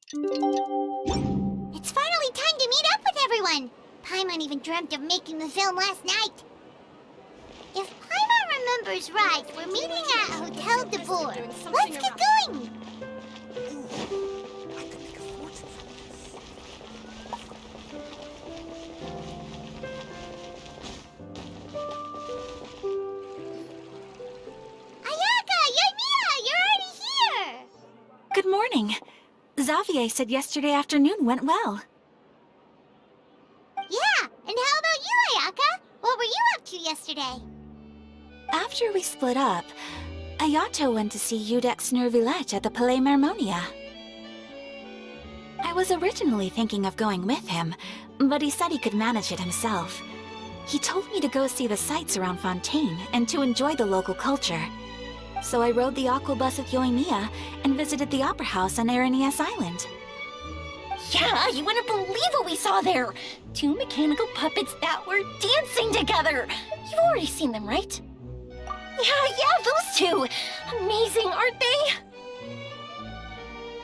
It's finally time to meet up with everyone! Paimon even dreamt of making the film last night. If Paimon remembers right, we're meeting at Hotel de Boer. Let's get going! Ayaka! Yoimiya! You're already here! Good morning. Xavier said yesterday afternoon went well. Yeah, and how about you, Ayaka? What were you up to yesterday? After we split up, Ayato went to see Udex Nervillette at the Palais Mermonia. I was originally thinking of going with him, but he said he could manage it himself. He told me to go see the sights around Fontaine and to enjoy the local culture. So I rode the aquabus with Yoimiya and visited the Opera House on Aranias Island. Yeah, you wouldn't believe what we saw there! 2 mechanical puppets that were dancing together! You've already seen them, right? Yeah, those two! Amazing, aren't they?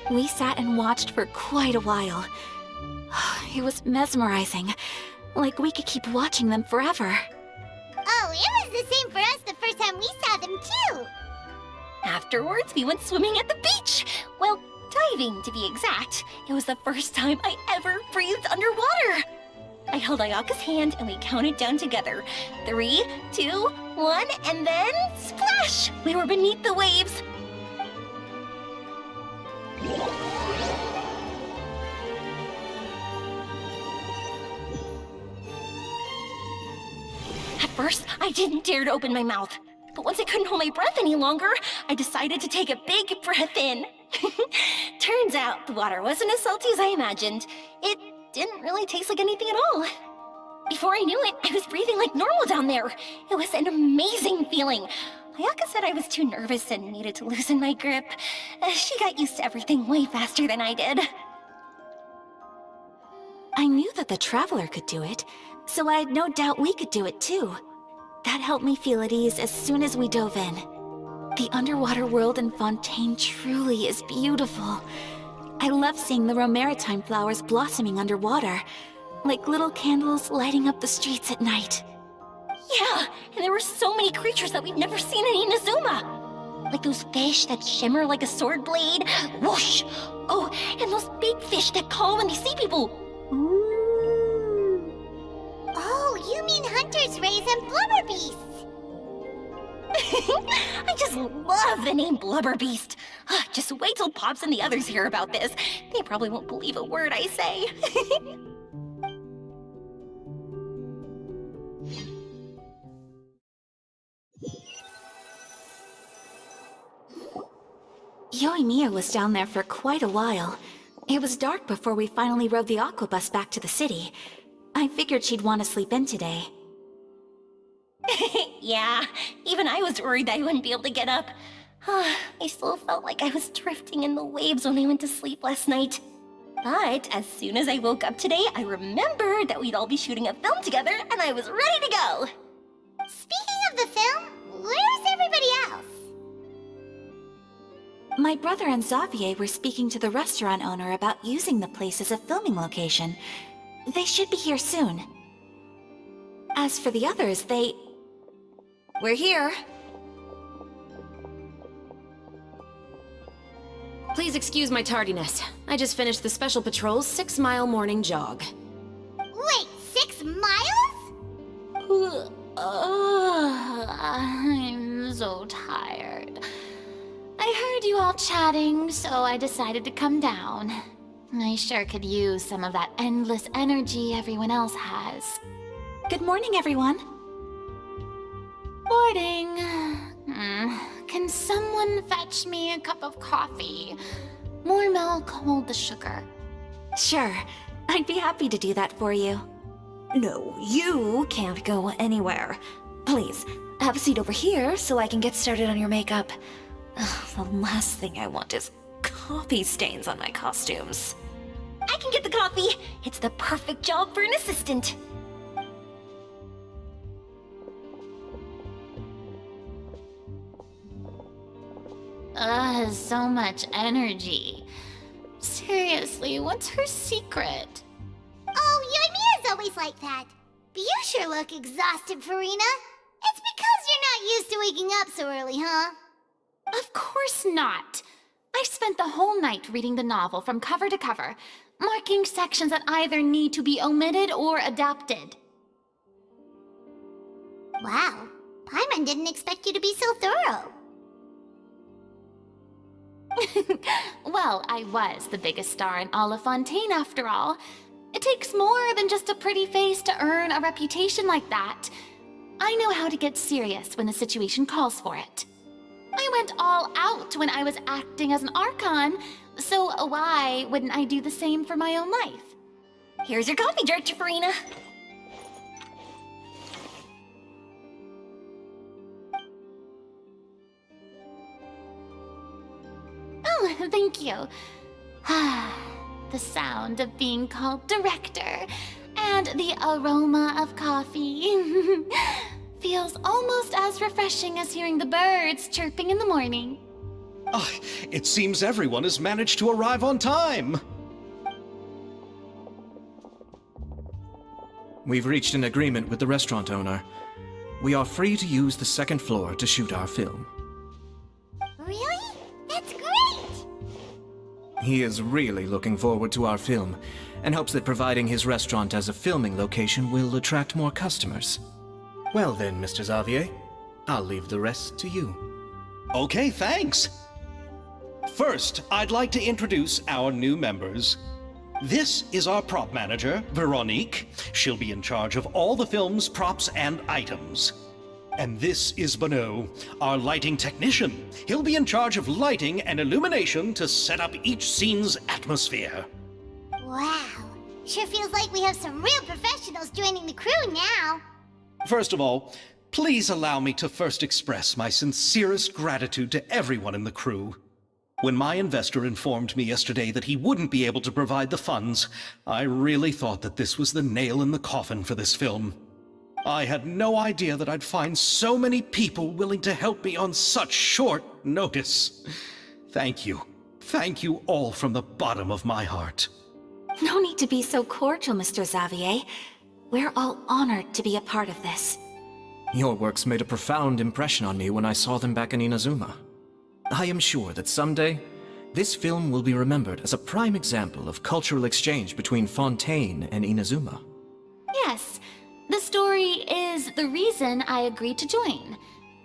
We sat and watched for quite a while. It was mesmerizing. Like we could keep watching them forever. Oh, it was the same for us the first time we saw them, too! Afterwards, we went swimming at the beach! Well, diving, to be exact. It was the first time I ever breathed underwater! I held Ayaka's hand and we counted down together. 3, 2, 1, and then splash! We were beneath the waves. At first, I didn't dare to open my mouth. But once I couldn't hold my breath any longer, I decided to take a big breath in. Turns out the water wasn't as salty as I imagined. It didn't really taste like anything at all. Before I knew it, I was breathing like normal down there. It was an amazing feeling. Ayaka said I was too nervous and needed to loosen my grip. She got used to everything way faster than I did. I knew that the Traveler could do it, so I had no doubt we could do it too. That helped me feel at ease as soon as we dove in. The underwater world in Fontaine truly is beautiful. I love seeing the Romaritime flowers blossoming underwater, like little candles lighting up the streets at night. Yeah, and there were so many creatures that we've never seen in Inazuma. Like those fish that shimmer like a sword blade. Whoosh! Oh, and those big fish that call when they see people. Ooh. Oh, you mean Hunter's Rays and Blubber Beasts! I just love the name Blubber Beast. Just wait till Pops and the others hear about this. They probably won't believe a word I say. Yoimiya was down there for quite a while. It was dark before we finally rode the aquabus back to the city. I figured she'd want to sleep in today. Yeah, even I was worried I wouldn't be able to get up. I still felt like I was drifting in the waves when I went to sleep last night. But as soon as I woke up today, I remembered that we'd all be shooting a film together, and I was ready to go. Speaking of the film, where's everybody else? My brother and Xavier were speaking to the restaurant owner about using the place as a filming location. They should be here soon. As for the others, We're here. Please excuse my tardiness. I just finished the Special Patrol's 6-mile morning jog. Wait, 6 miles? I'm so tired. I heard you all chatting, so I decided to come down. I sure could use some of that endless energy everyone else has. Good morning, everyone. Morning. Can someone fetch me a cup of coffee? More milk, hold the sugar. Sure, I'd be happy to do that for you. No, you can't go anywhere. Please, have a seat over here so I can get started on your makeup. The last thing I want is coffee stains on my costumes. I can get the coffee. It's the perfect job for an assistant. So much energy. Seriously, what's her secret? Oh, Yoimiya's always like that. But you sure look exhausted, Farina. It's because you're not used to waking up so early, huh? Of course not. I spent the whole night reading the novel from cover to cover, marking sections that either need to be omitted or adapted. Wow, Paimon didn't expect you to be so thorough. Well, I was the biggest star in all of Fontaine after all. It takes more than just a pretty face to earn a reputation like that. I know how to get serious when the situation calls for it. I went all out when I was acting as an Archon, so why wouldn't I do the same for my own life? Here's your coffee, Farina. Oh, thank you. The sound of being called director and the aroma of coffee feels almost as refreshing as hearing the birds chirping in the morning. Ah, it seems everyone has managed to arrive on time. We've reached an agreement with the restaurant owner. We are free to use the second floor to shoot our film. Really? That's great! He is really looking forward to our film, and hopes that providing his restaurant as a filming location will attract more customers. Well then, Mr. Xavier, I'll leave the rest to you. Okay, thanks. First, I'd like to introduce our new members. This is our prop manager, Veronique. She'll be in charge of all the film's props and items. And this is Bonneau, our lighting technician. He'll be in charge of lighting and illumination to set up each scene's atmosphere. Wow, sure feels like we have some real professionals joining the crew now. First of all, please allow me to first express my sincerest gratitude to everyone in the crew. When my investor informed me yesterday that he wouldn't be able to provide the funds, I really thought that this was the nail in the coffin for this film. I had no idea that I'd find so many people willing to help me on such short notice. Thank you. Thank you all from the bottom of my heart. No need to be so cordial, Mr. Xavier. We're all honored to be a part of this. Your works made a profound impression on me when I saw them back in Inazuma. I am sure that someday, this film will be remembered as a prime example of cultural exchange between Fontaine and Inazuma. Yes, the story is the reason I agreed to join.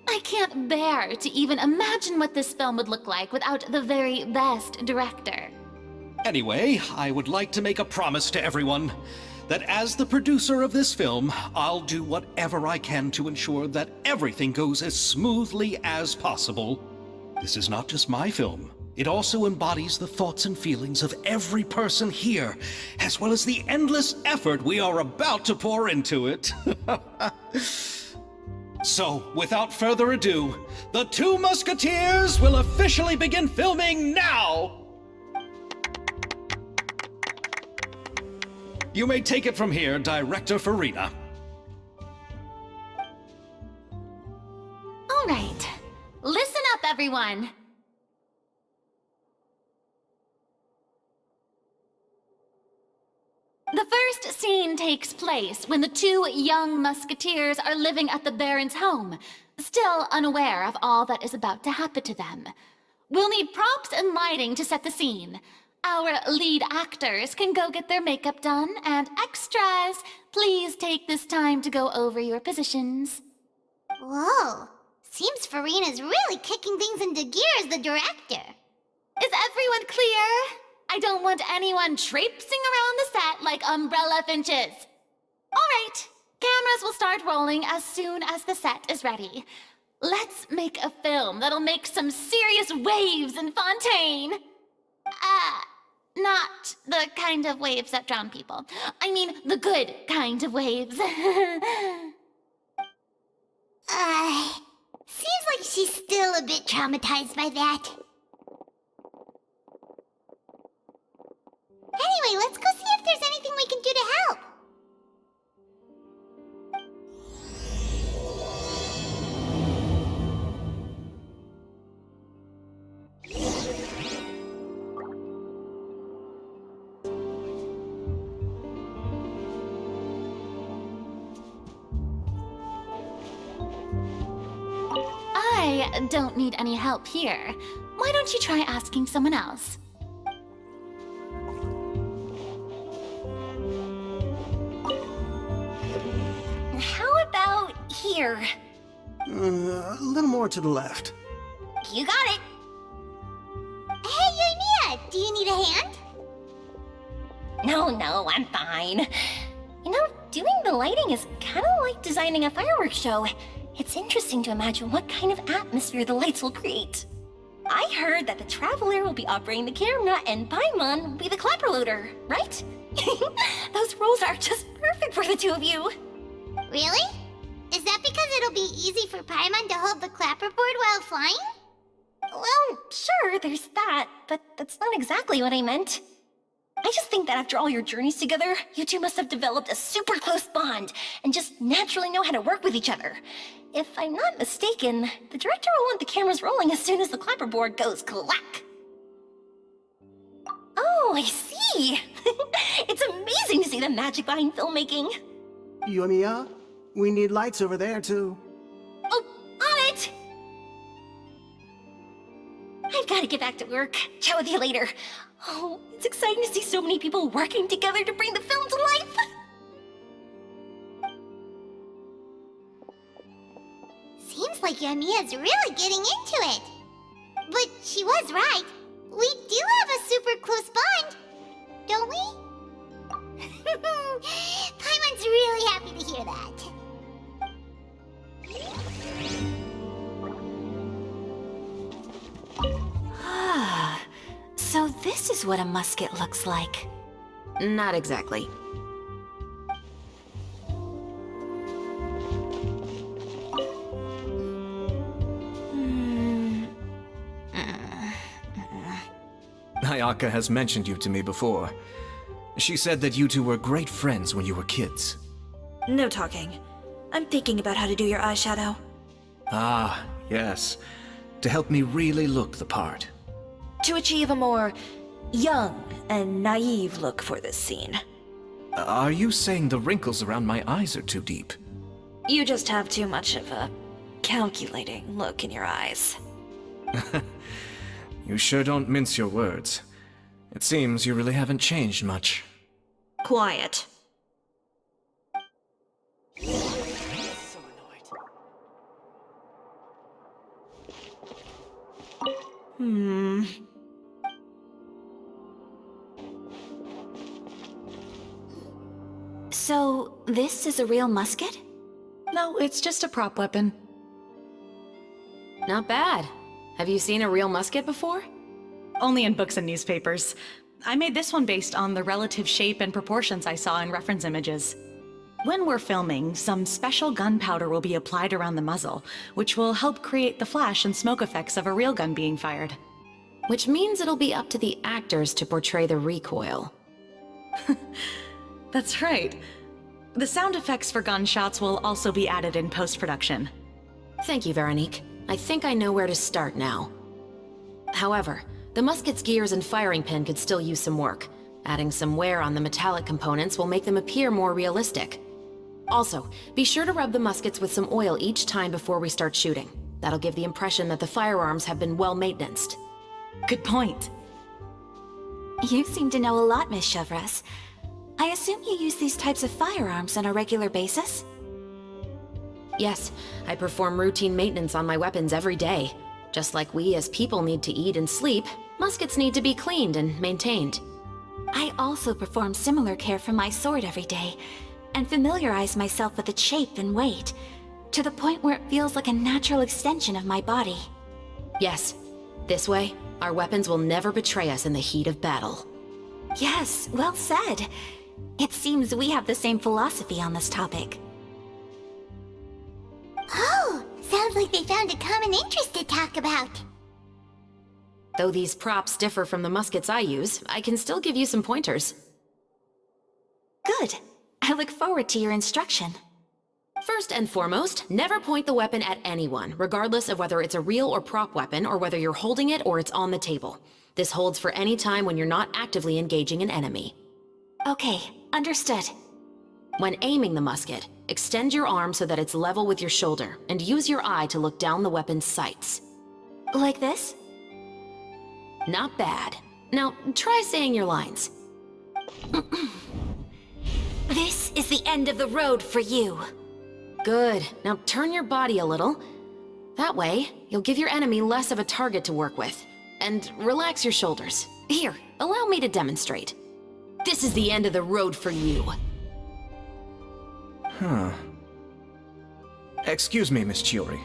I can't bear to even imagine what this film would look like without the very best director. Anyway, I would like to make a promise to everyone that as the producer of this film, I'll do whatever I can to ensure that everything goes as smoothly as possible. This is not just my film. It also embodies the thoughts and feelings of every person here, as well as the endless effort we are about to pour into it. So, without further ado, the Two Musketeers will officially begin filming now! You may take it from here, Director Farina. All right, listen up, everyone. The first scene takes place when the two young musketeers are living at the Baron's home, still unaware of all that is about to happen to them. We'll need props and lighting to set the scene. Our lead actors can go get their makeup done, and extras, please take this time to go over your positions. Whoa, seems Farina's really kicking things into gear as the director. Is everyone clear? I don't want anyone traipsing around the set like umbrella finches. All right, cameras will start rolling as soon as the set is ready. Let's make a film that'll make some serious waves in Fontaine. Not the kind of waves that drown people. I mean, the good kind of waves. Seems like she's still a bit traumatized by that. Anyway, let's go see if there's anything we can do to help. I don't need any help here. Why don't you try asking someone else? How about here? A little more to the left. You got it. Hey, Yoimiya, do you need a hand? No, I'm fine. You know, doing the lighting is kind of like designing a fireworks show. It's interesting to imagine what kind of atmosphere the lights will create. I heard that the Traveler will be operating the camera and Paimon will be the clapper loader, right? Those roles are just perfect for the two of you. Really? Is that because it'll be easy for Paimon to hold the clapperboard while flying? Well, sure, there's that, but that's not exactly what I meant. I just think that after all your journeys together, you two must have developed a super close bond and just naturally know how to work with each other. If I'm not mistaken, the director will want the cameras rolling as soon as the clapperboard goes clack. Oh, I see! It's amazing to see the magic behind filmmaking. Yoimiya, we need lights over there, too. Oh, on it! I've got to get back to work. Chat with you later. Oh, it's exciting to see so many people working together to bring the film to life. Seems like Yoimiya's really getting into it. But she was right. We do have a super close bond, don't we? Paimon's really happy to hear that. Ah, so this is what a musket looks like. Not exactly. Ayaka has mentioned you to me before. She said that you two were great friends when you were kids. No talking. I'm thinking about how to do your eyeshadow. Ah, yes. To help me really look the part. To achieve a more young and naive look for this scene. Are you saying the wrinkles around my eyes are too deep? You just have too much of a calculating look in your eyes. You sure don't mince your words. It seems you really haven't changed much. Quiet. So, this is a real musket? No, it's just a prop weapon. Not bad. Have you seen a real musket before? Only in books and newspapers. I made this one based on the relative shape and proportions I saw in reference images. When we're filming, some special gunpowder will be applied around the muzzle, which will help create the flash and smoke effects of a real gun being fired. Which means it'll be up to the actors to portray the recoil. That's right. The sound effects for gunshots will also be added in post-production. Thank you, Veronique. I think I know where to start now. However, the musket's gears and firing pin could still use some work. Adding some wear on the metallic components will make them appear more realistic. Also, be sure to rub the muskets with some oil each time before we start shooting. That'll give the impression that the firearms have been well maintained. Good point. You seem to know a lot, Miss Chevres. I assume you use these types of firearms on a regular basis? Yes, I perform routine maintenance on my weapons every day. Just like we as people need to eat and sleep, muskets need to be cleaned and maintained. I also perform similar care for my sword every day, and familiarize myself with its shape and weight, to the point where it feels like a natural extension of my body. Yes, this way, our weapons will never betray us in the heat of battle. Yes, well said. It seems we have the same philosophy on this topic. Oh, sounds like they found a common interest to talk about. Though these props differ from the muskets I use, I can still give you some pointers. Good. I look forward to your instruction. First and foremost, never point the weapon at anyone, regardless of whether it's a real or prop weapon or whether you're holding it or it's on the table. This holds for any time when you're not actively engaging an enemy. Okay, understood. When aiming the musket, extend your arm so that it's level with your shoulder, and use your eye to look down the weapon's sights. Like this? Not bad. Now, try saying your lines. This is the end of the road for you. Good. Now turn your body a little. That way, you'll give your enemy less of a target to work with. And relax your shoulders. Here, allow me to demonstrate. This is the end of the road for you. Huh. Excuse me, Miss Chiori.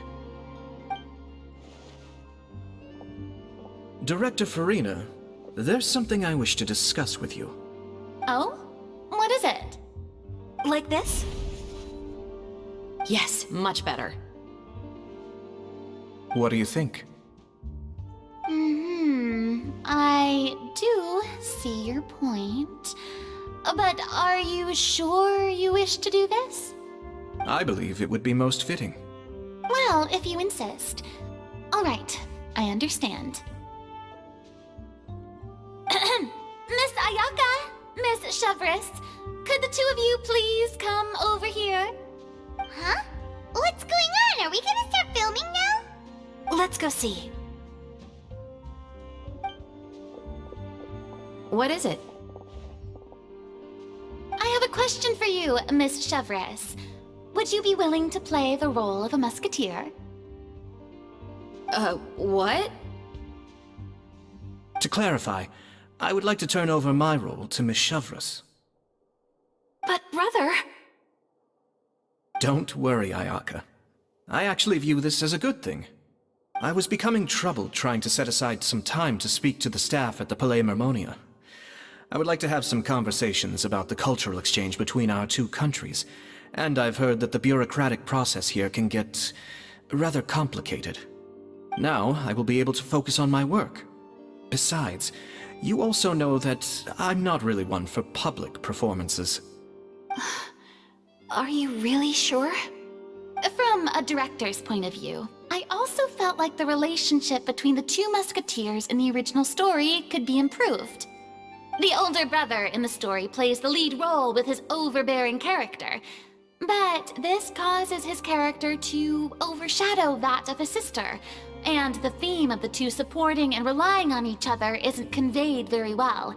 Director Farina, there's something I wish to discuss with you. Oh? What is it? Like this? Yes, much better. What do you think? I do see your point. But are you sure you wish to do this? I believe it would be most fitting. Well, if you insist. All right, I understand. Miss Ayaka, Miss Chevres, could the two of you please come over here? Huh? What's going on? Are we gonna start filming now? Let's go see. What is it? I have a question for you, Miss Chevres. Would you be willing to play the role of a musketeer? What? To clarify, I would like to turn over my role to Miss Chevres. But brother... Don't worry, Ayaka. I actually view this as a good thing. I was becoming troubled trying to set aside some time to speak to the staff at the Palais Mermonia. I would like to have some conversations about the cultural exchange between our two countries, and I've heard that the bureaucratic process here can get rather complicated. Now, I will be able to focus on my work. Besides, you also know that I'm not really one for public performances. Are you really sure? From a director's point of view, I also felt like the relationship between the two musketeers in the original story could be improved. The older brother in the story plays the lead role with his overbearing character, but this causes his character to overshadow that of his sister, and the theme of the two supporting and relying on each other isn't conveyed very well.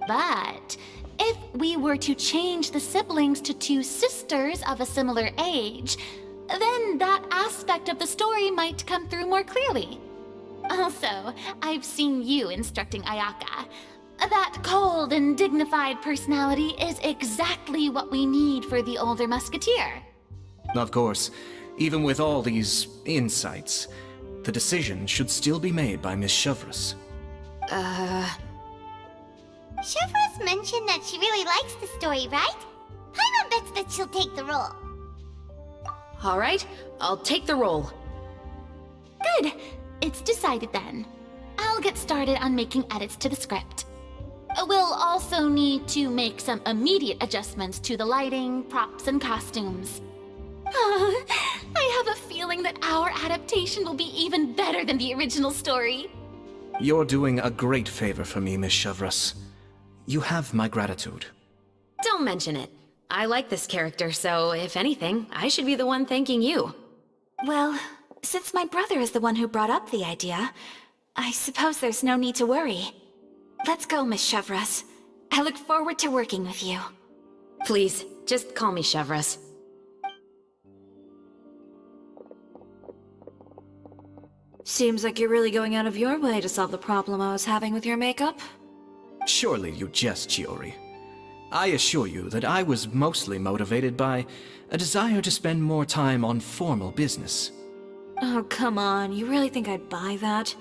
But if we were to change the siblings to two sisters of a similar age, then that aspect of the story might come through more clearly. Also, I've seen you instructing Ayaka. That cold and dignified personality is exactly what we need for the older musketeer. Of course, even with all these insights, the decision should still be made by Miss Chevres. Chevres mentioned that she really likes the story, right? Paimon bets that she'll take the role. All right, I'll take the role. Good. It's decided then. I'll get started on making edits to the script. We'll also need to make some immediate adjustments to the lighting, props, and costumes. I have a feeling that our adaptation will be even better than the original story. You're doing a great favor for me, Miss Chevres. You have my gratitude. Don't mention it. I like this character, so if anything, I should be the one thanking you. Well, since my brother is the one who brought up the idea, I suppose there's no need to worry. Let's go, Miss Chevres. I look forward to working with you. Please, just call me Chevres. Seems like you're really going out of your way to solve the problem I was having with your makeup. Surely you jest, Chiori. I assure you that I was mostly motivated by a desire to spend more time on formal business. Oh, come on. You really think I'd buy that?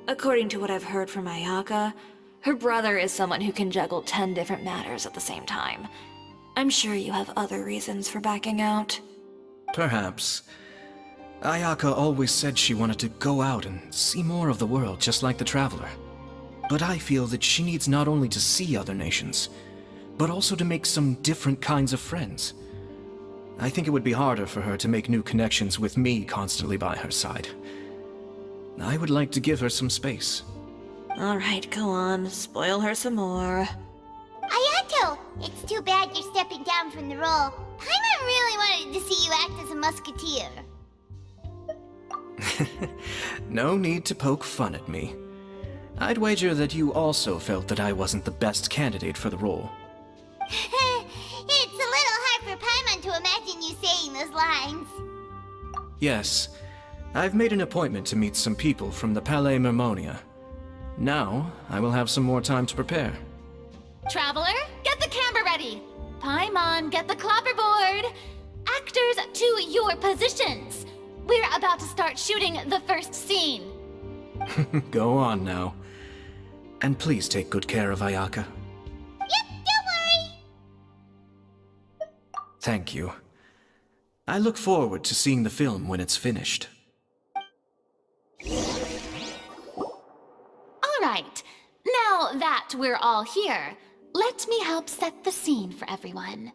According to what I've heard from Ayaka, her brother is someone who can juggle 10 different matters at the same time. I'm sure you have other reasons for backing out. Perhaps. Ayaka always said she wanted to go out and see more of the world, just like the Traveler. But I feel that she needs not only to see other nations, but also to make some different kinds of friends. I think it would be harder for her to make new connections with me constantly by her side. I would like to give her some space. Alright, go on. Spoil her some more. Ayato! It's too bad you're stepping down from the role. Paimon really wanted to see you act as a musketeer. No need to poke fun at me. I'd wager that you also felt that I wasn't the best candidate for the role. It's a little hard for Paimon to imagine you saying those lines. Yes, I've made an appointment to meet some people from the Palais Mermonia. Now, I will have some more time to prepare. Traveler, get the camera ready. Paimon, get the clapperboard. Actors, to your positions. We're about to start shooting the first scene. Go on now. And please take good care of Ayaka. Yep, don't worry. Thank you. I look forward to seeing the film when it's finished. All right, now that we're all here, let me help set the scene for everyone.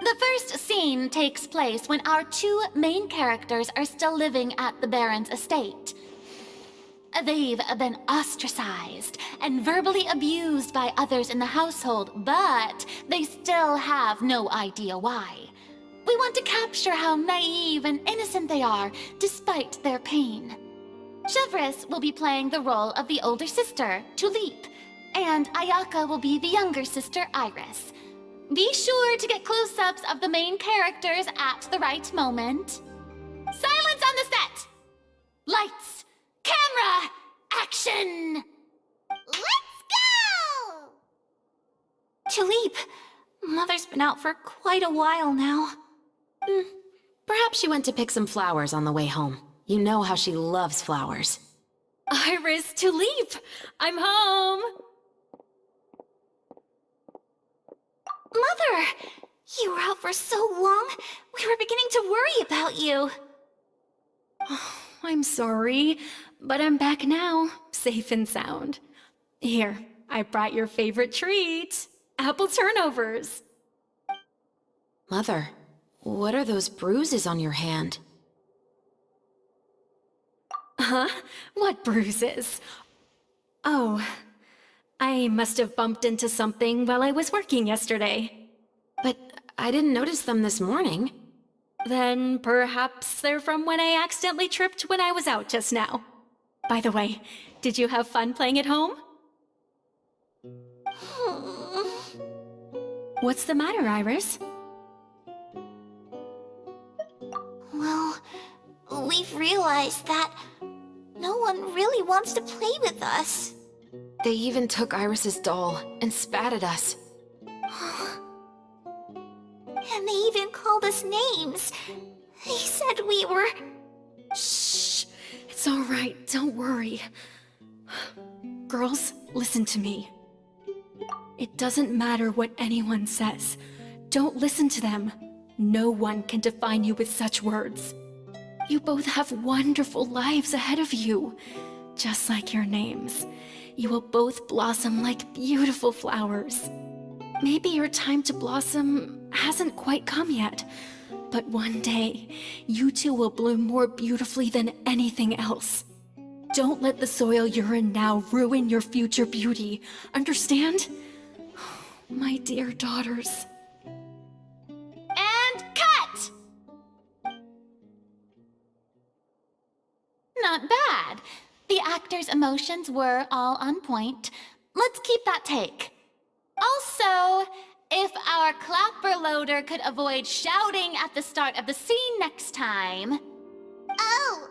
The first scene takes place when our two main characters are still living at the Baron's estate. They've been ostracized and verbally abused by others in the household, but they still have no idea why. We want to capture how naive and innocent they are, despite their pain. Chevres will be playing the role of the older sister, Tulip, and Ayaka will be the younger sister, Iris. Be sure to get close-ups of the main characters at the right moment. Silence on the set! Lights! Camera! Action! Let's go! Tulip, Mother's been out for quite a while now. Perhaps she went to pick some flowers on the way home. You know how she loves flowers. Iris, Tulip! I'm home! Mother! You were out for so long, we were beginning to worry about you. I'm sorry, but I'm back now, safe and sound. Here, I brought your favorite treat, apple turnovers. Mother, what are those bruises on your hand? Huh? What bruises? Oh, I must have bumped into something while I was working yesterday. But I didn't notice them this morning. Then perhaps they're from when I accidentally tripped when I was out just now. By the way, did you have fun playing at home? What's the matter, Iris? Well, we've realized that no one really wants to play with us. They even took Iris's doll and spat at us. And they even called us names. They said we were... Shh! It's all right, don't worry. Girls, listen to me. It doesn't matter what anyone says. Don't listen to them. No one can define you with such words. You both have wonderful lives ahead of you. Just like your names. You will both blossom like beautiful flowers. Maybe your time to blossom hasn't quite come yet, but one day, you two will bloom more beautifully than anything else. Don't let the soil you're in now ruin your future beauty. Understand? My dear daughters. And cut! Not bad. The actors' emotions were all on point. Let's keep that take. Also, if our clapper loader could avoid shouting at the start of the scene next time. Oh,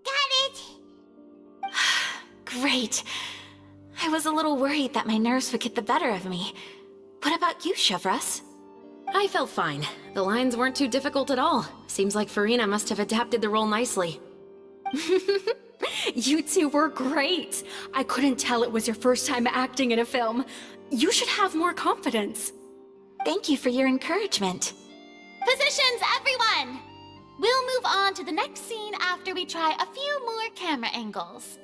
got it. Great. I was a little worried that my nerves would get the better of me. What about you, Chevres? I felt fine. The lines weren't too difficult at all. Seems like Farina must have adapted the role nicely. You two were great. I couldn't tell it was your first time acting in a film. You should have more confidence. Thank you for your encouragement. Positions, everyone! We'll move on to the next scene after we try a few more camera angles.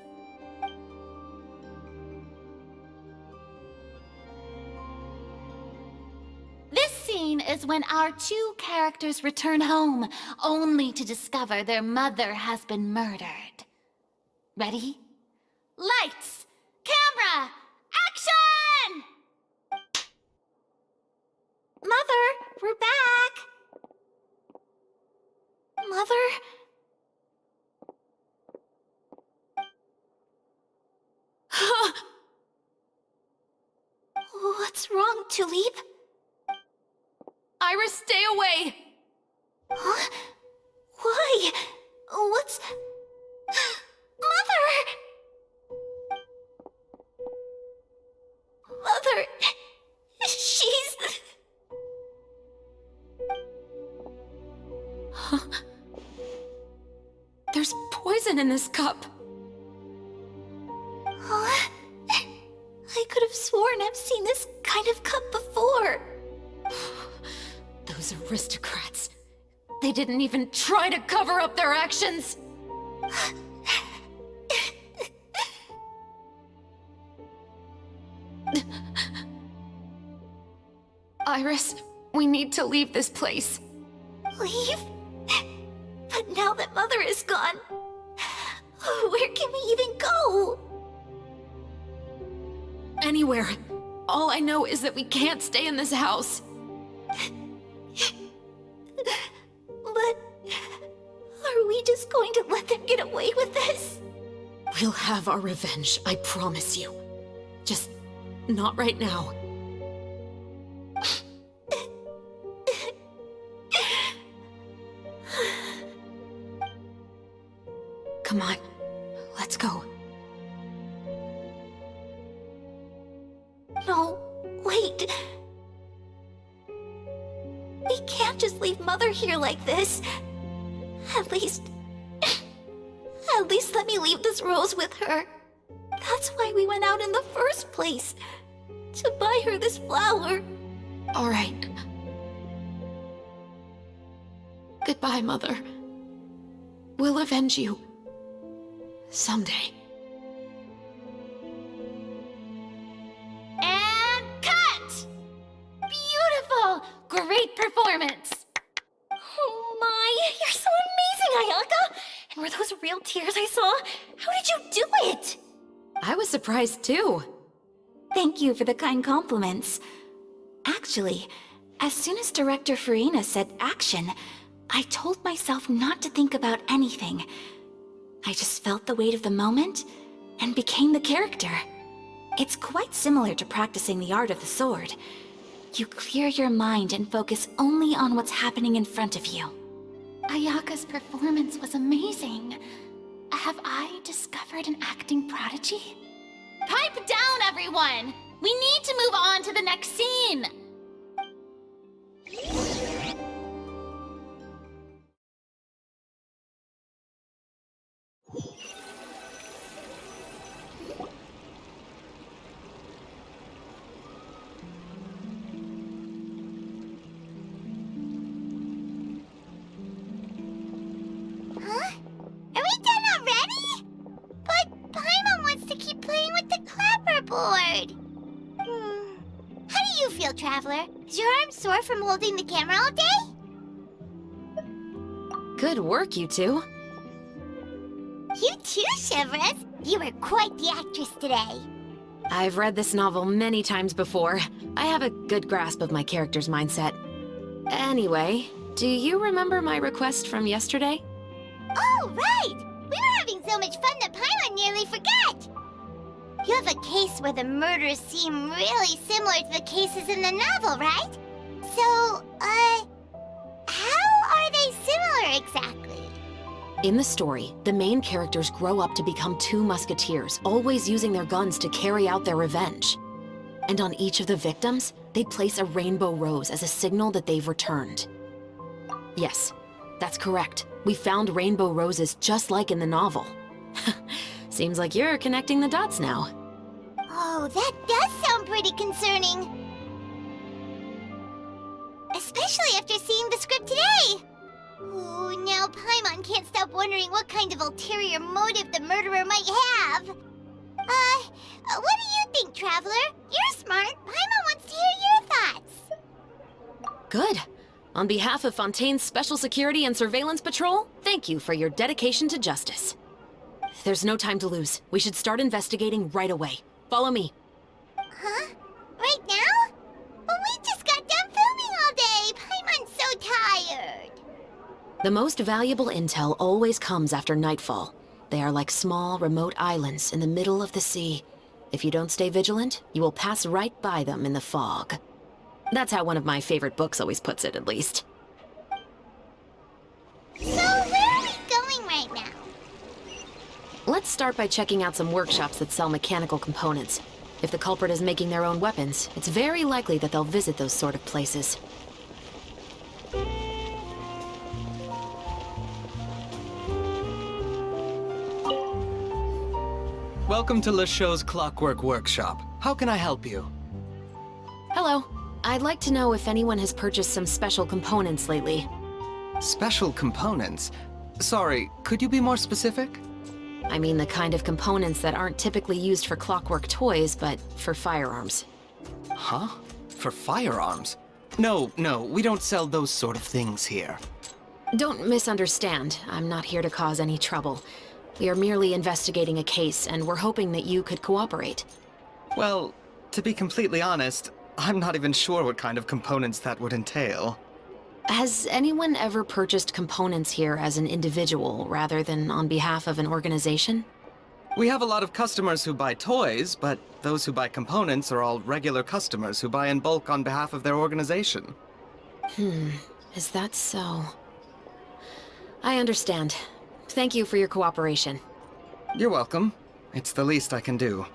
This scene is when our two characters return home, only to discover their mother has been murdered. Ready? Lights! Camera! Action! Mother, we're back! Mother? What's wrong, Tulip? Iris, stay away! Huh? Why? What's... Mother! Mother... She's... Huh? There's poison in this cup. Huh? I could have sworn I've seen this kind of cup before. Those aristocrats. They didn't even try to cover up their actions. Iris, we need to leave this place. Leave? But now that Mother is gone, where can we even go? Anywhere. All I know is that we can't stay in this house. But are we just going to let them get away with this? We'll have our revenge, I promise you. Just not right now. Come on, let's go. No, wait. We can't just leave Mother here like this. At least let me leave this rose with her. That's why we went out in the first place. To buy her this flower. All right. Goodbye, Mother. We'll avenge you. Someday. And cut! Beautiful! Great performance! Oh my, you're so amazing, Ayaka! And were those real tears I saw? How did you do it? I was surprised too. Thank you for the kind compliments. Actually, as soon as Director Farina said action, I told myself not to think about anything. I just felt the weight of the moment and became the character. It's quite similar to practicing the art of the sword. You clear your mind and focus only on what's happening in front of you. Ayaka's performance was amazing. Have I discovered an acting prodigy? Pipe down, everyone! We need to move on to the next scene! Huh? Are we done already? But Paimon wants to keep playing with the clapperboard. How do you feel, Traveler? Is your arm sore from holding the camera all day? Good work, you two. You too, Shivers. You were quite the actress today. I've read this novel many times before. I have a good grasp of my character's mindset. Anyway, do you remember my request from yesterday? Oh, right! We were having so much fun that Paimon nearly forgot! You have a case where the murders seem really similar to the cases in the novel, right? So, how are they similar exactly? In the story, the main characters grow up to become two musketeers, always using their guns to carry out their revenge. And on each of the victims, they place a rainbow rose as a signal that they've returned. Yes, that's correct. We found rainbow roses just like in the novel. Seems like you're connecting the dots now. Oh, that does sound pretty concerning. Especially after seeing the script today. Ooh, now Paimon can't stop wondering what kind of ulterior motive the murderer might have. What do you think, Traveler? You're smart. Paimon wants to hear your thoughts. Good. On behalf of Fontaine's Special Security and Surveillance Patrol, thank you for your dedication to justice. There's no time to lose. We should start investigating right away. Follow me. Huh? Right now? But we just got done filming The most valuable intel always comes after nightfall. They are like small, remote islands in the middle of the sea. If you don't stay vigilant, you will pass right by them in the fog. That's how one of my favorite books always puts it, at least. So, where are we going right now? Let's start by checking out some workshops that sell mechanical components. If the culprit is making their own weapons, it's very likely that they'll visit those sort of places. Welcome to LeChaux's Clockwork Workshop. How can I help you? Hello. I'd like to know if anyone has purchased some special components lately. Special components? Sorry, could you be more specific? I mean the kind of components that aren't typically used for clockwork toys, but for firearms. Huh? For firearms? No, we don't sell those sort of things here. Don't misunderstand. I'm not here to cause any trouble. We are merely investigating a case, and we're hoping that you could cooperate. Well, to be completely honest, I'm not even sure what kind of components that would entail. Has anyone ever purchased components here as an individual, rather than on behalf of an organization? We have a lot of customers who buy toys, but those who buy components are all regular customers who buy in bulk on behalf of their organization. Is that so? I understand. Thank you for your cooperation. You're welcome. It's the least I can do.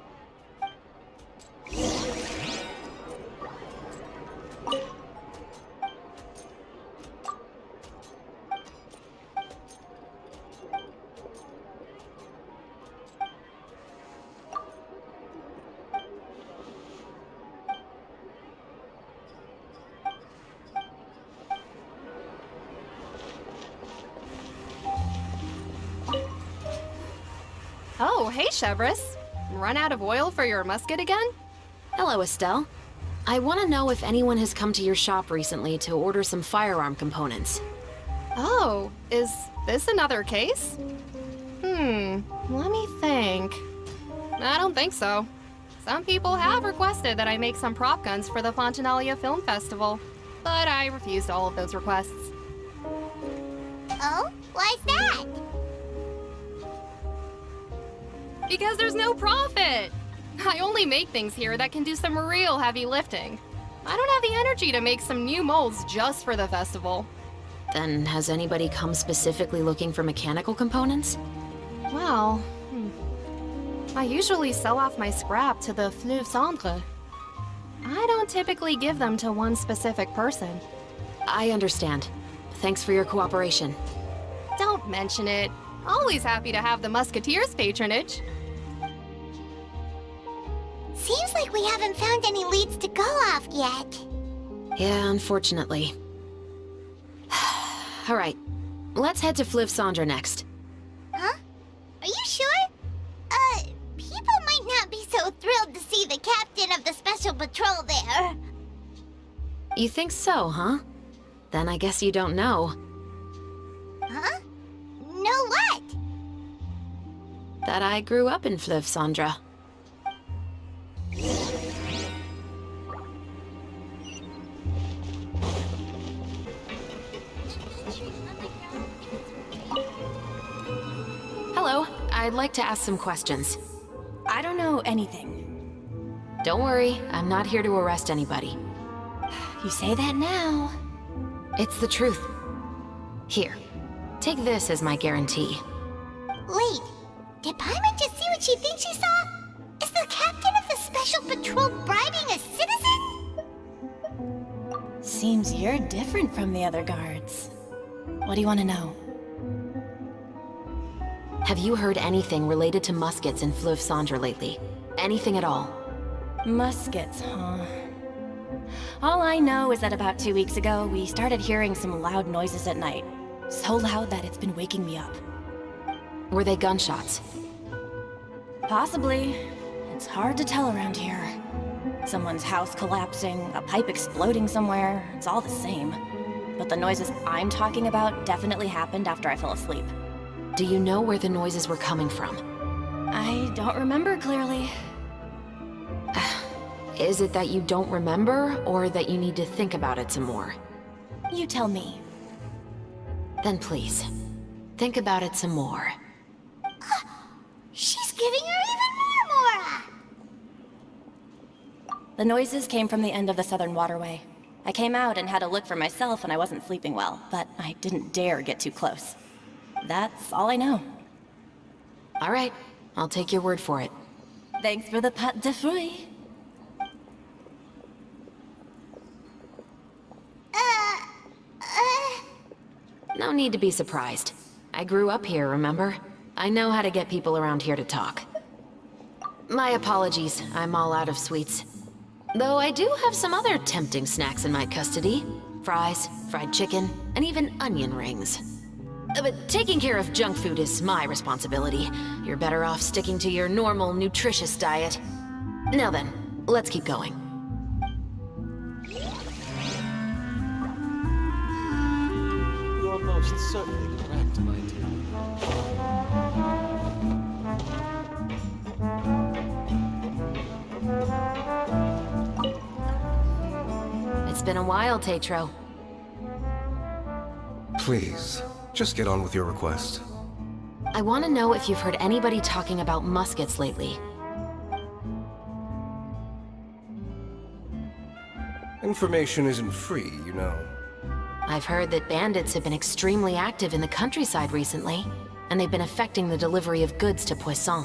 Oh, hey, Chevres. Run out of oil for your musket again? Hello, Estelle. I want to know if anyone has come to your shop recently to order some firearm components. Oh, is this another case? Let me think. I don't think so. Some people have requested that I make some prop guns for the Fontanalia Film Festival, but I refused all of those requests. Oh? Why's that? Because there's no profit! I only make things here that can do some real heavy lifting. I don't have the energy to make some new molds just for the festival. Then has anybody come specifically looking for mechanical components? Well, I usually sell off my scrap to the Fleuve Cendre. I don't typically give them to one specific person. I understand. Thanks for your cooperation. Don't mention it. Always happy to have the Musketeers' patronage. Seems like we haven't found any leads to go off yet. Yeah, unfortunately. All right, let's head to Fleuve Cendre next. Huh? Are you sure? People might not be so thrilled to see the captain of the special patrol there. You think so, huh? Then I guess you don't know. Huh? Know what? That I grew up in Fleuve Cendre. Hello, I'd like to ask some questions. I don't know anything. Don't worry, I'm not here to arrest anybody. You say that now. It's the truth. Here, take this as my guarantee. Wait, did Paimon just see what she thinks she saw? Is the captain of the special patrol bribing a citizen? Seems you're different from the other guards. What do you want to know? Have you heard anything related to muskets in Fleuve Cendre lately? Anything at all? Muskets, huh? All I know is that about 2 weeks ago, we started hearing some loud noises at night. So loud that it's been waking me up. Were they gunshots? Possibly. It's hard to tell around here. Someone's house collapsing, a pipe exploding somewhere, it's all the same. But the noises I'm talking about definitely happened after I fell asleep. Do you know where the noises were coming from? I don't remember clearly. Is it that you don't remember, or that you need to think about it some more? You tell me. Then please, think about it some more. She's giving her even more Mora! The noises came from the end of the southern waterway. I came out and had a look for myself and I wasn't sleeping well, but I didn't dare get too close. That's all I know. All right, I'll take your word for it. Thanks for the pâte de fruits. No need to be surprised. I grew up here, remember? I know how to get people around here to talk. My apologies, I'm all out of sweets. Though I do have some other tempting snacks in my custody. Fries, fried chicken, and even onion rings. But taking care of junk food is my responsibility. You're better off sticking to your normal, nutritious diet. Now then, let's keep going. You're most certainly correct, my dear. It's been a while, Tetro. Please, just get on with your request. I want to know if you've heard anybody talking about muskets lately. Information isn't free, you know. I've heard that bandits have been extremely active in the countryside recently, and they've been affecting the delivery of goods to Poisson.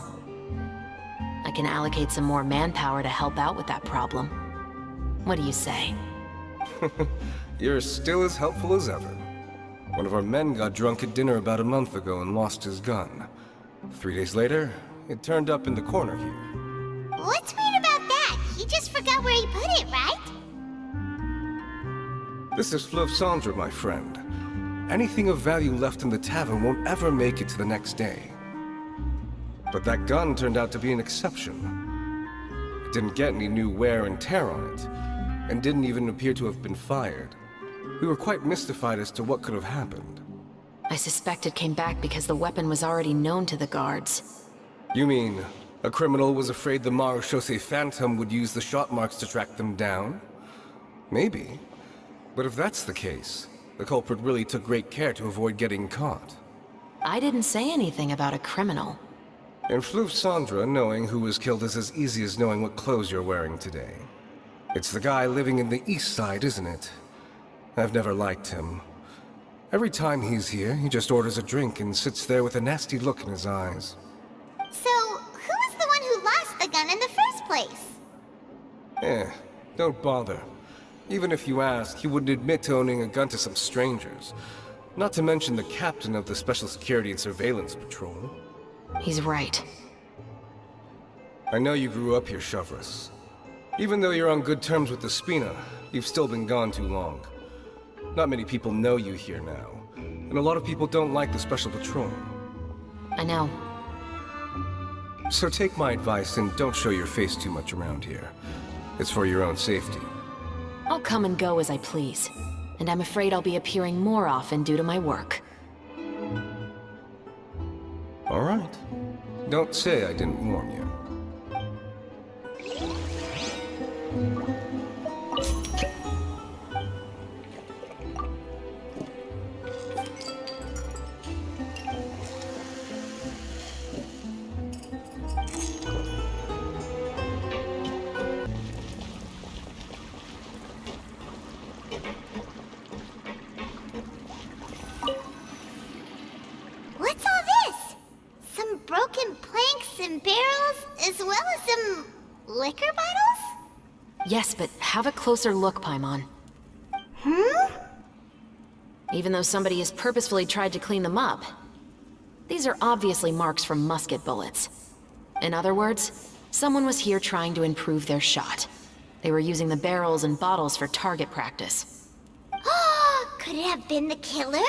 I can allocate some more manpower to help out with that problem. What do you say? You're still as helpful as ever. One of our men got drunk at dinner about a month ago and lost his gun. 3 days later, it turned up in the corner here. What's weird about that? He just forgot where he put it, right? This is Fleuve Cendre, my friend. Anything of value left in the tavern won't ever make it to the next day. But that gun turned out to be an exception. It didn't get any new wear and tear on it, and didn't even appear to have been fired. We were quite mystified as to what could have happened. I suspect it came back because the weapon was already known to the guards. You mean, a criminal was afraid the Marechaussee Phantom would use the shot marks to track them down? Maybe. But if that's the case, the culprit really took great care to avoid getting caught. I didn't say anything about a criminal. In Fleuve Cendre, knowing who was killed is as easy as knowing what clothes you're wearing today. It's the guy living in the east side, isn't it? I've never liked him. Every time he's here, he just orders a drink and sits there with a nasty look in his eyes. So, who was the one who lost the gun in the first place? Don't bother. Even if you asked, he wouldn't admit to owning a gun to some strangers. Not to mention the captain of the Special Security and Surveillance Patrol. He's right. I know you grew up here, Chevreuse. Even though you're on good terms with the Spina, you've still been gone too long. Not many people know you here now, and a lot of people don't like the Special Patrol. I know. So take my advice and don't show your face too much around here. It's for your own safety. I'll come and go as I please, and I'm afraid I'll be appearing more often due to my work. All right. Don't say I didn't warn you. What's all this? Some broken planks and barrels, as well as some liquor bottles? Yes, but have a closer look, Paimon. Even though somebody has purposefully tried to clean them up, these are obviously marks from musket bullets. In other words, someone was here trying to improve their shot. They were using the barrels and bottles for target practice. Could it have been the killer?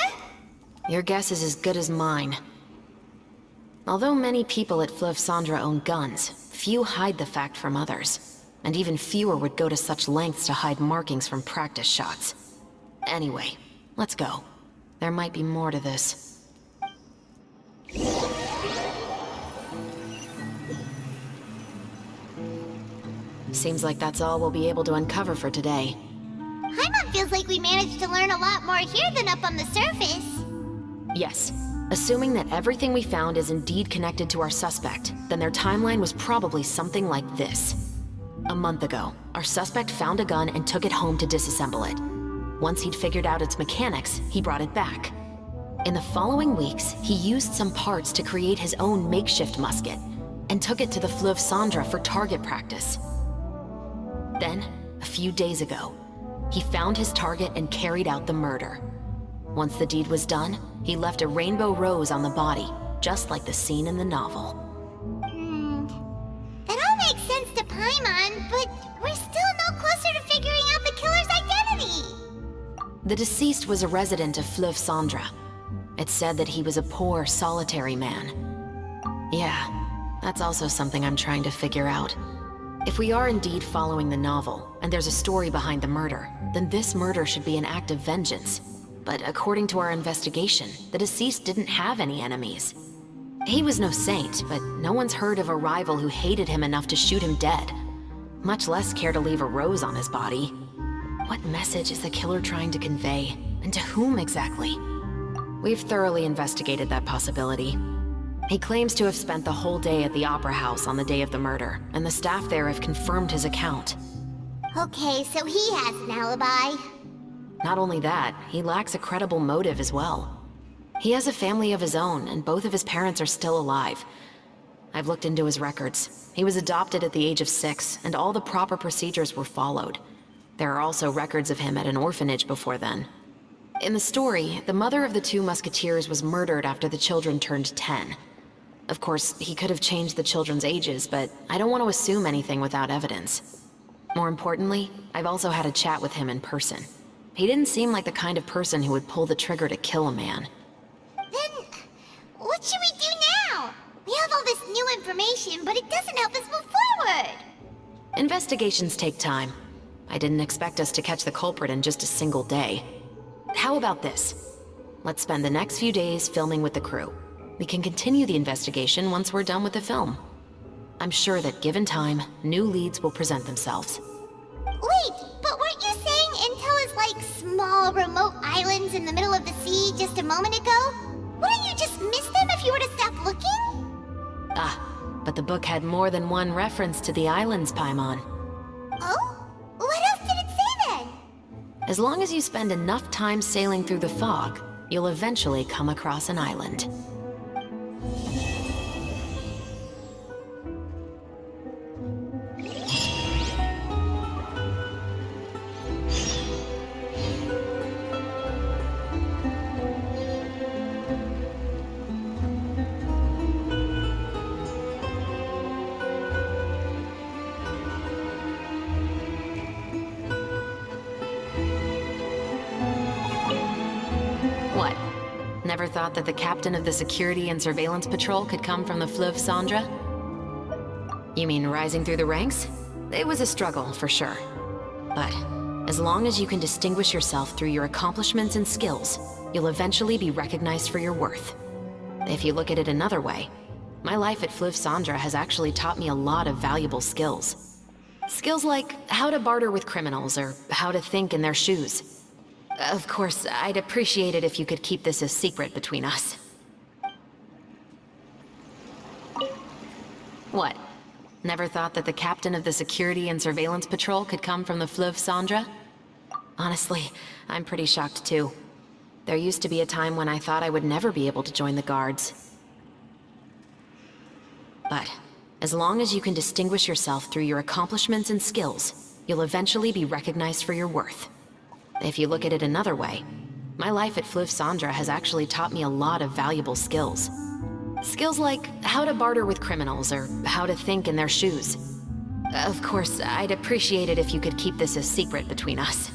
Your guess is as good as mine. Although many people at Fleuve Cendre own guns, few hide the fact from others. And even fewer would go to such lengths to hide markings from practice shots. Anyway, let's go. There might be more to this. Seems like that's all we'll be able to uncover for today. Paimon feels like we managed to learn a lot more here than up on the surface. Yes. Assuming that everything we found is indeed connected to our suspect, then their timeline was probably something like this. A month ago, our suspect found a gun and took it home to disassemble it. Once he'd figured out its mechanics, he brought it back. In the following weeks, he used some parts to create his own makeshift musket, and took it to the Fleuve Cendra for target practice. Then, a few days ago, he found his target and carried out the murder. Once the deed was done, he left a rainbow rose on the body, just like the scene in the novel. That all makes sense to Paimon, but we're still no closer to figuring out the killer's identity. The deceased was a resident of Fleuve Cendra. It's said that he was a poor, solitary man. Yeah, that's also something I'm trying to figure out. If we are indeed following the novel, and there's a story behind the murder, then this murder should be an act of vengeance. But according to our investigation, the deceased didn't have any enemies. He was no saint, but no one's heard of a rival who hated him enough to shoot him dead, much less care to leave a rose on his body. What message is the killer trying to convey, and to whom exactly? We've thoroughly investigated that possibility. He claims to have spent the whole day at the Opera House on the day of the murder, and the staff there have confirmed his account. Okay, so he has an alibi. Not only that, he lacks a credible motive as well. He has a family of his own, and both of his parents are still alive. I've looked into his records. He was adopted at the age of 6, and all the proper procedures were followed. There are also records of him at an orphanage before then. In the story, the mother of the 2 musketeers was murdered after the children turned 10. Of course, he could have changed the children's ages, but I don't want to assume anything without evidence. More importantly, I've also had a chat with him in person. He didn't seem like the kind of person who would pull the trigger to kill a man. Then, what should we do now? We have all this new information, but it doesn't help us move forward. Investigations take time. I didn't expect us to catch the culprit in just a single day. How about this? Let's spend the next few days filming with the crew. We can continue the investigation once we're done with the film. I'm sure that given time, new leads will present themselves. Wait, but weren't you saying Intel is like small, remote islands in the middle of the sea just a moment ago? Wouldn't you just miss them if you were to stop looking? Ah, but the book had more than one reference to the islands, Paimon. Oh? What else did it say then? As long as you spend enough time sailing through the fog, you'll eventually come across an island. What? Never thought that the captain of the Security and Surveillance Patrol could come from the Fleuve Cendra? You mean rising through the ranks? It was a struggle, for sure. But as long as you can distinguish yourself through your accomplishments and skills, you'll eventually be recognized for your worth. If you look at it another way, my life at Fleuve Cendra has actually taught me a lot of valuable skills. Skills like how to barter with criminals or how to think in their shoes. Of course, I'd appreciate it if you could keep this a secret between us. What? Never thought that the captain of the Security and Surveillance Patrol could come from the Fleuve Cendra? Honestly, I'm pretty shocked too. There used to be a time when I thought I would never be able to join the guards. But as long as you can distinguish yourself through your accomplishments and skills, you'll eventually be recognized for your worth. If you look at it another way, my life at Fleuve Cendra has actually taught me a lot of valuable skills. Skills like how to barter with criminals or how to think in their shoes. Of course, I'd appreciate it if you could keep this a secret between us.